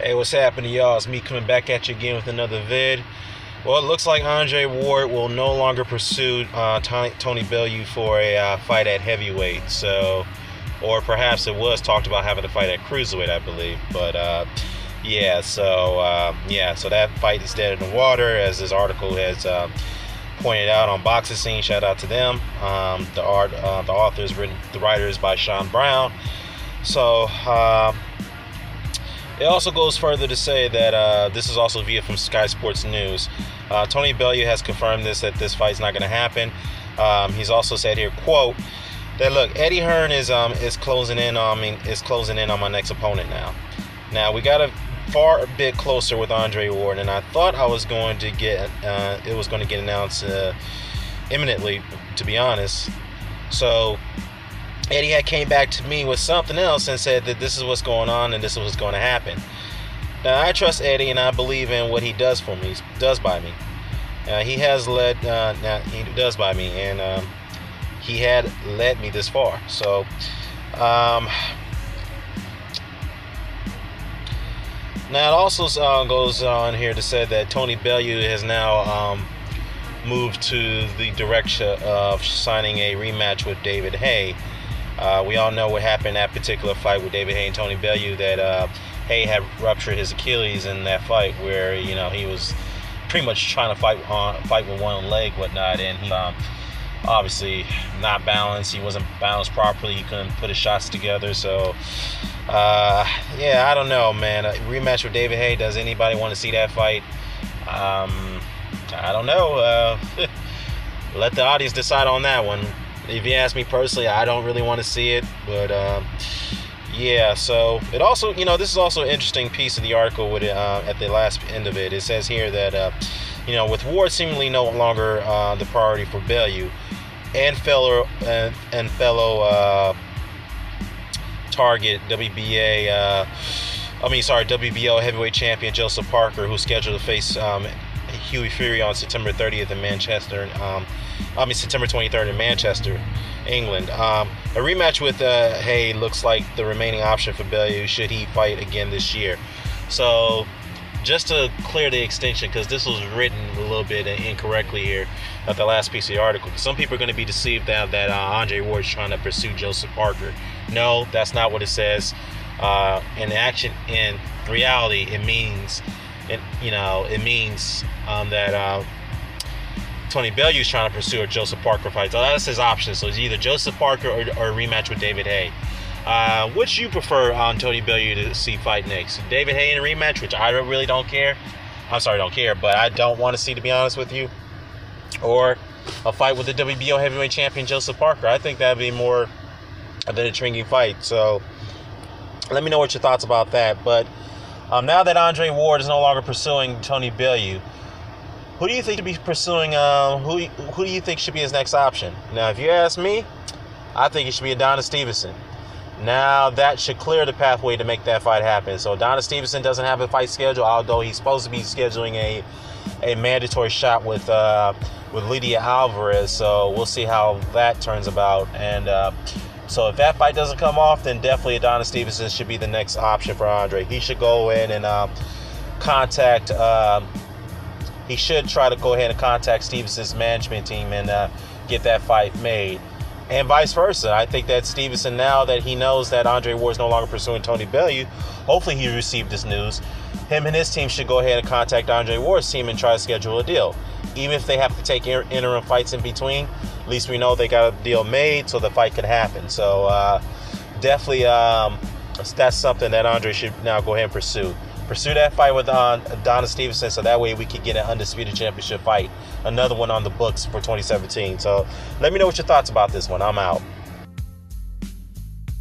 Hey, what's happening, y'all? It's me coming back at you again with another vid. Well, it looks like Andre Ward will no longer pursue Tony Bellew for a fight at heavyweight. So, or perhaps it was talked about having a fight at cruiserweight, I believe. But so that fight is dead in the water, as this article has pointed out on Boxing Scene. Shout out to them. The author is written, the writer is by Sean Brown. So. It also goes further to say that this is also via from Sky Sports News. Tony Bellew has confirmed that this fight's not going to happen. He's also said here, quote, that look, Eddie Hearn is closing in on my next opponent now. Now we got a bit closer with Andre Ward, and I thought I was going to get it was going to get announced imminently, to be honest. So Eddie had came back to me with something else and said that this is what's going on and this is what's going to happen. Now, I trust Eddie and I believe in what he does for me, does by me. He has led, he does by me, and he had led me this far. So, now it also goes on here to say that Tony Bellew has now moved to the direction of signing a rematch with David Haye. We all know what happened in that particular fight with David Haye and Tony Bellew, that Haye had ruptured his Achilles in that fight, where he was pretty much trying to fight with one leg, whatnot, and he obviously not balanced. He wasn't balanced properly. He couldn't put his shots together. So I don't know, man. A rematch with David Haye. Does anybody want to see that fight? I don't know. Let the audience decide on that one. If you ask me personally, I don't really want to see it, but so it also, this is also an interesting piece of the article with at the last end of it. It says here that with Ward seemingly no longer the priority for Bellew and fellow target WBO heavyweight champion Joseph Parker, who's scheduled to face Hughie Fury on September 30th in Manchester. September 23rd in Manchester, England. A rematch with Haye looks like the remaining option for Bellew should he fight again this year. So, just to clear the extension, because this was written a little bit incorrectly here at the last piece of the article. Some people are going to be deceived now that Andre Ward is trying to pursue Joseph Parker. No, that's not what it says. In reality, it means that Tony Bellew is trying to pursue a Joseph Parker fight. So that's his option. So it's either Joseph Parker or a rematch with David Haye. Which you prefer on Tony Bellew to see fight next? David Haye in a rematch, which I really don't care. But I don't want to see, to be honest with you. Or a fight with the WBO heavyweight champion Joseph Parker. I think that would be more of an intriguing fight. So let me know what your thoughts about that. But now that Andre Ward is no longer pursuing Tony Bellew, who do you think should be pursuing? Who do you think should be his next option? Now, if you ask me, I think it should be Adonis Stevenson. Now, that should clear the pathway to make that fight happen. So, Adonis Stevenson doesn't have a fight schedule, although he's supposed to be scheduling a mandatory shot with Lydia Alvarez. So, we'll see how that turns about. And so, if that fight doesn't come off, then definitely Adonis Stevenson should be the next option for Andre. He should go in and contact. He should try to go ahead and contact Stevenson's management team and get that fight made. And vice versa. I think that Stevenson, now that he knows that Andre Ward is no longer pursuing Tony Bellew, hopefully he received this news, him and his team should go ahead and contact Andre Ward's team and try to schedule a deal. Even if they have to take interim fights in between, at least we know they got a deal made so the fight could happen. So definitely that's something that Andre should now go ahead and pursue. Pursue that fight with Adonis Stevenson, so that way we could get an undisputed championship fight, another one on the books for 2017. So let me know what your thoughts about this one. I'm out.